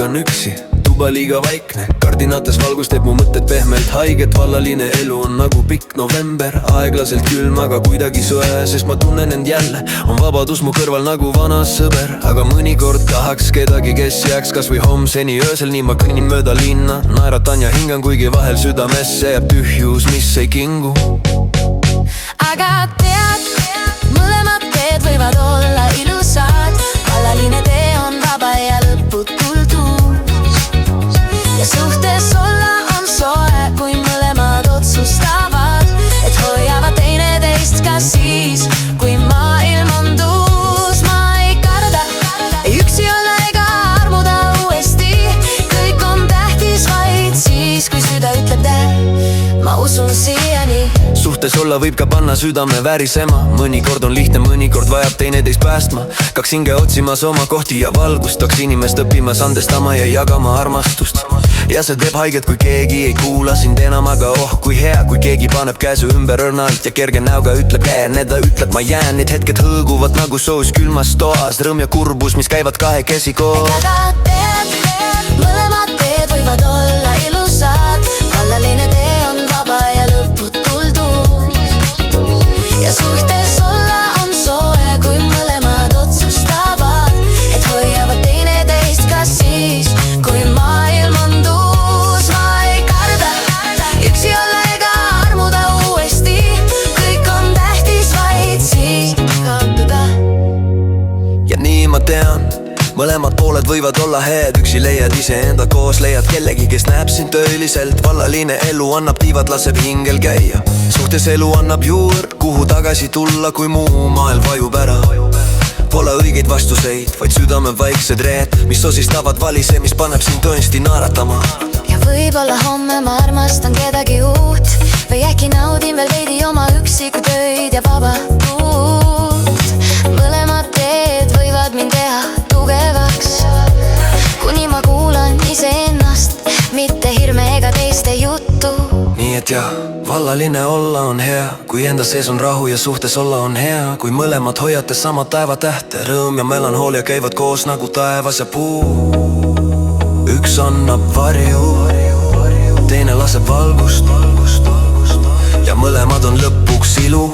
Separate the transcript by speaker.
Speaker 1: magan üksi, tuba liiga vaikne, kardinates valgus teeb mu mõtted pehmelt haiget. Vallaline elu on nagu pikk november, aeglaselt külm, aga kuidagi soe, sest ma tunnen end jälle. On vabadus mu kõrval nagu vana sõber, aga mõnikord tahaks kedagi, kes jääks kas või homseni öösel. Nii ma kõnnin mööda linna, naeratan ja hingan, kuigi vahel südamesse jääb tühjus, mis ei kingu.
Speaker 2: Aga tead, mõlemad teed võivad olla ilusad. Vallaline tee on vaba ja lõputult uus. Ja suhtes olla on soe, kui mõlemad otsustavad, et hoiavad teineteist ka siis, kui maailm on tuus. Ma ei karda üksi olla ega armuda uuesti. Kõik on tähtis vaid siis, kui süda ütleb tee. Ma usun siiani.
Speaker 1: Suhtes olla võib ka panna südame väärisema. Mõnikord on lihtne, mõnikord vajab teineteist päästma. Kaks hinge otsimas oma kohti ja valgust, kaks inimest õppimas andestama ja jagama armastust. Ja see teeb haiget, kui keegi ei kuula sind enam, aga oh kui hea, kui keegi paneb käe su ümber õrnalt ja kerge näoga ütleb käene. Ta ütleb ma jään, need hetked hõõguvad nagu soos külmas toas. Rõõm ja kurbus, mis käivad kahekesi koos.
Speaker 2: Aga teed, mõlemad teed võivad olla ilusad. Vallaline tee on vaba ja lõputult uus. Ja suhtes olla on soe, kui mõlemad otsustavad, et hoiavad teineteist ka siis, kui maailm on tuus. Ma ei karda üksi olla ega armuda uuesti. Kõik on tähtis vaid siis kanduda.
Speaker 1: Ja nii ma tean, mõlemad pooled võivad olla head. Üksi leiad iseenda, koos leiad kellegi, kes näeb sind tõeliselt. Vallaline elu annab tiivad, laseb hingel käia. Suhtes elu annab juurde, kuhu tagasi tulla, kui muu maailm vajub ära. Pole õigeid vastuseid, vaid südame vaiksed reed, mis sosistavad valise, mis paneb sind tõesti naeratama.
Speaker 2: Ja võib-olla homme ma armastan kedagi uut, või äkki naudin veel veidi oma üksikud öid ja vabadust. Mõlemad teed võivad mind teha tugevaks, kuni ma kuulan iseennast, mitte hirme ega teiste juttu.
Speaker 1: Nii et jah, vallaline olla on hea, kui enda sees on rahu ja suhtes olla on hea. Kui mõlemad hoiate sama taevatähte, rõõm ja melanhoolia käivad koos nagu taevas ja puu. Üks annab varju, teine laseb valgust ja mõlemad on lõpuks ilu.